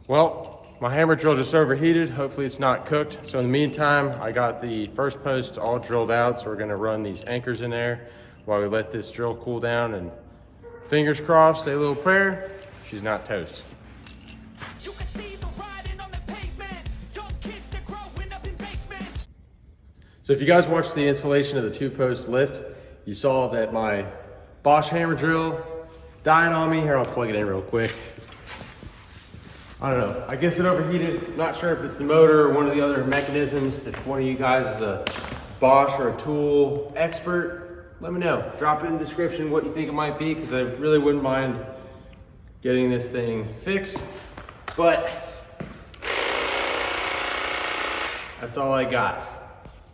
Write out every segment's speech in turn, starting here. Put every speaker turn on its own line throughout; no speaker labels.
Well, my hammer drill just overheated. Hopefully it's not cooked. So in the meantime, I got the first post all drilled out. So we're gonna run these anchors in there while we let this drill cool down, and fingers crossed, say a little prayer, she's not toast. So if you guys watched the installation of the 2-post lift, you saw that my Bosch hammer drill died on me. Here, I'll plug it in real quick. I don't know, I guess it overheated. Not sure if it's the motor or one of the other mechanisms. If one of you guys is a Bosch or a tool expert, let me know. Drop it in the description what you think it might be, because I really wouldn't mind getting this thing fixed. But that's all I got.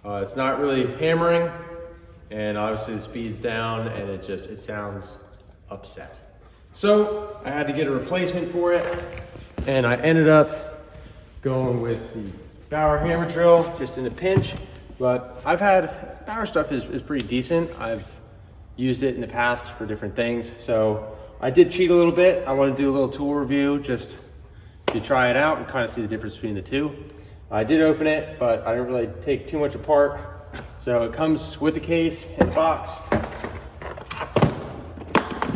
It's not really hammering, and obviously the speed's down, and it sounds upset. So I had to get a replacement for it, and I ended up going with the Bauer hammer drill, just in a pinch. But Bauer stuff is pretty decent. I've used it in the past for different things. So I did cheat a little bit. I want to do a little tool review just to try it out and kind of see the difference between the two. I did open it, but I didn't really take too much apart. So it comes with the case in the box.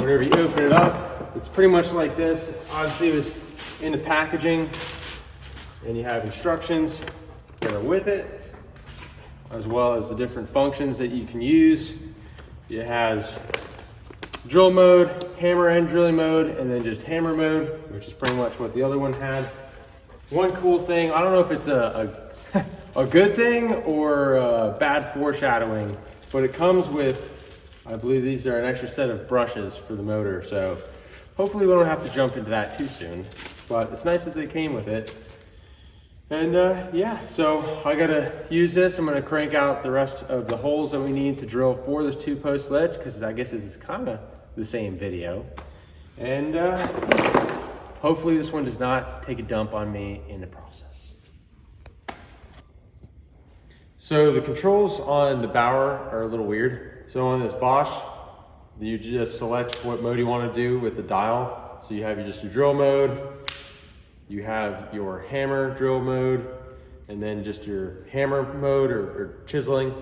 Whenever you open it up, it's pretty much like this. Obviously it was in the packaging, and you have instructions that are with it, as well as the different functions that you can use. It has drill mode, hammer and drilling mode, and then just hammer mode, which is pretty much what the other one had. One cool thing, I don't know if it's a good thing or bad foreshadowing, but it comes with, I believe these are an extra set of brushes for the motor. So hopefully we don't have to jump into that too soon, but it's nice that they came with it. And yeah, so I gotta use this. I'm gonna crank out the rest of the holes that we need to drill for this 2-post lift, because I guess this is kind of the same video. And hopefully this one does not take a dump on me in the process. So the controls on the Bauer are a little weird. So on this Bosch, you just select what mode you want to do with the dial. So you have just your drill mode, you have your hammer drill mode, and then just your hammer mode or chiseling.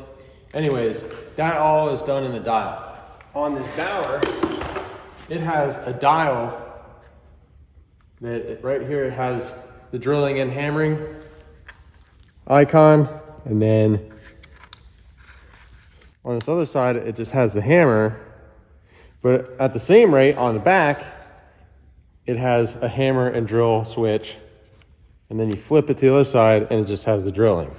Anyways, that all is done in the dial. On this Bauer, it has a dial that right here, it has the drilling and hammering icon, and then on this other side, it just has the hammer. But at the same rate, on the back, it has a hammer and drill switch, and then you flip it to the other side and it just has the drilling.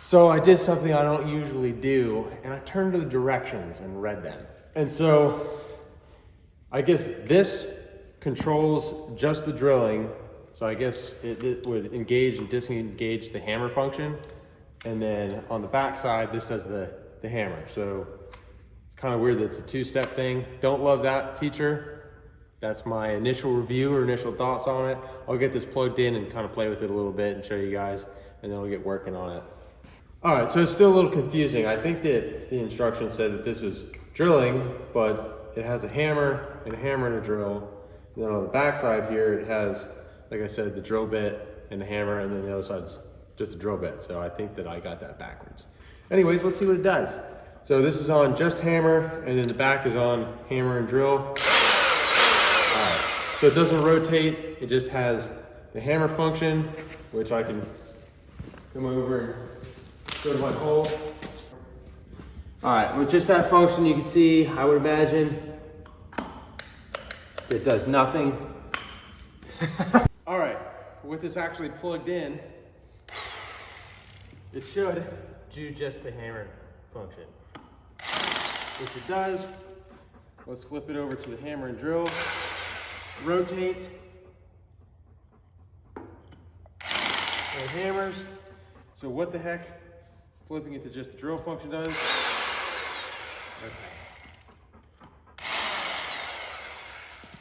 So I did something I don't usually do, and I turned to the directions and read them. And so I guess this controls just the drilling. So I guess it would engage and disengage the hammer function. And then on the back side, this does the hammer. So it's kind of weird that it's a 2-step thing. Don't love that feature. That's my initial review or initial thoughts on it. I'll get this plugged in and kind of play with it a little bit and show you guys, and then we'll get working on it. All right, so it's still a little confusing. I think that the instructions said that this was drilling, but it has a hammer and a drill. And then on the back side here, it has, like I said, the drill bit and the hammer, and then the other side's just a drill bit. So I think that I got that backwards. Anyways, let's see what it does. So this is on just hammer, and then the back is on hammer and drill. All right. So it doesn't rotate, it just has the hammer function, which I can come over and go to my hole. All right, with just that function, you can see, I would imagine, it does nothing. All right, with this actually plugged in, it should do just the hammer function, which it does. Let's flip it over to the hammer and drill. Rotates. And hammers. So what the heck? Flipping it to just the drill function does. Okay.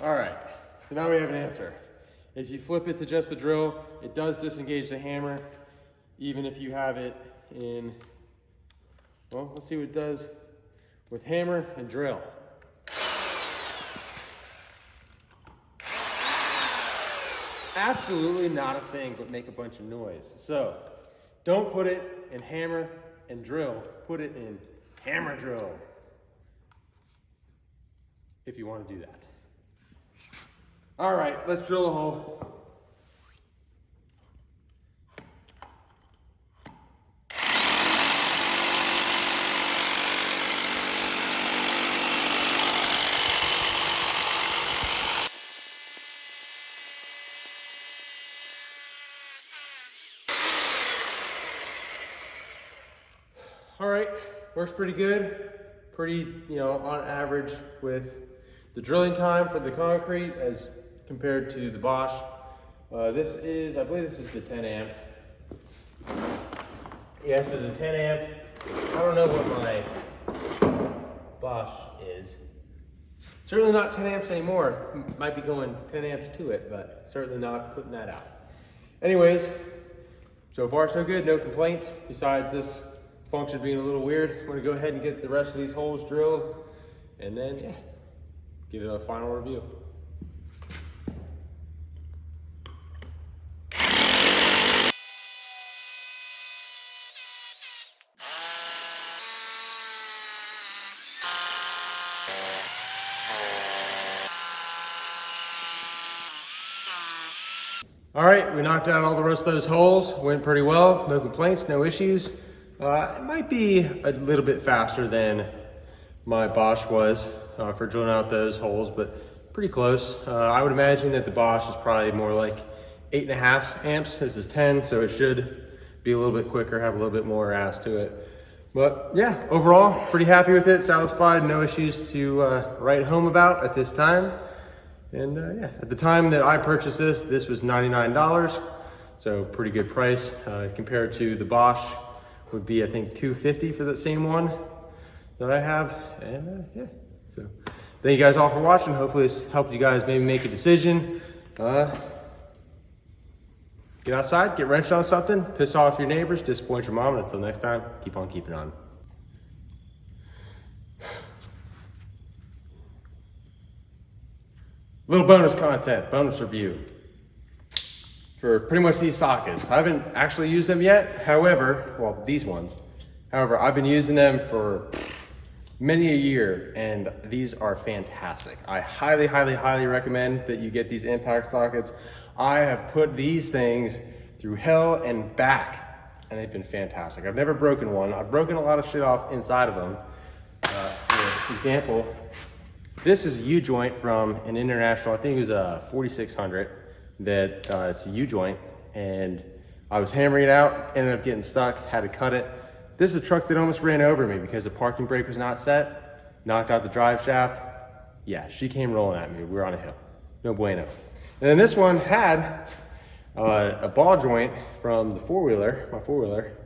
All right, so now we have an answer. If you flip it to just the drill, it does disengage the hammer, even if you have it in, well, let's see what it does with hammer and drill. absolutely not a thing but make a bunch of noise. So don't put it in hammer and drill, put it in hammer drill if you want to do that. All right, let's drill a hole. All right, works pretty good. Pretty, on average with the drilling time for the concrete as compared to the Bosch. I believe this is the 10 amp. Yes, this is a 10 amp. I don't know what my Bosch is. Certainly not 10 amps anymore. Might be going 10 amps to it, but certainly not putting that out. Anyways, so far so good, no complaints besides this function being a little weird. I'm gonna go ahead and get the rest of these holes drilled and then give it a final review. All right, we knocked out all the rest of those holes. Went pretty well, no complaints, no issues. It might be a little bit faster than my Bosch was for drilling out those holes, but pretty close. I would imagine that the Bosch is probably more like 8.5 amps. This is 10, so it should be a little bit quicker, have a little bit more ass to it. But yeah, overall, pretty happy with it, satisfied, no issues to write home about at this time. And at the time that I purchased this was $99, so pretty good price compared to the Bosch. Would be, I think, $250 for that same one that I have. And so thank you guys all for watching. Hopefully this helped you guys maybe make a decision. Get outside, get wrenched on something, piss off your neighbors, disappoint your mom, and until next time, keep on keeping on. Little bonus content, bonus review for pretty much these sockets. I haven't actually used them yet. However, well, these ones. However, I've been using them for many a year and these are fantastic. I highly, highly, highly recommend that you get these impact sockets. I have put these things through hell and back and they've been fantastic. I've never broken one. I've broken a lot of shit off inside of them. For example, this is a U-joint from an international, I think it was a 4600. That it's a U-joint and I was hammering it out, ended up getting stuck, had to cut it. This is a truck that almost ran over me because the parking brake was not set, knocked out the drive shaft. Yeah, she came rolling at me. We were on a hill. No bueno. And then this one had a ball joint from the four-wheeler, my four-wheeler,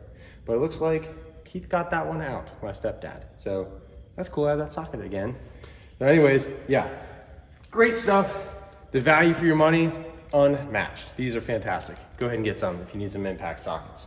but it looks like Keith got that one out, my stepdad. So that's cool, I have that socket again. So anyways, yeah, great stuff. The value for your money, unmatched. These are fantastic. Go ahead and get some if you need some impact sockets.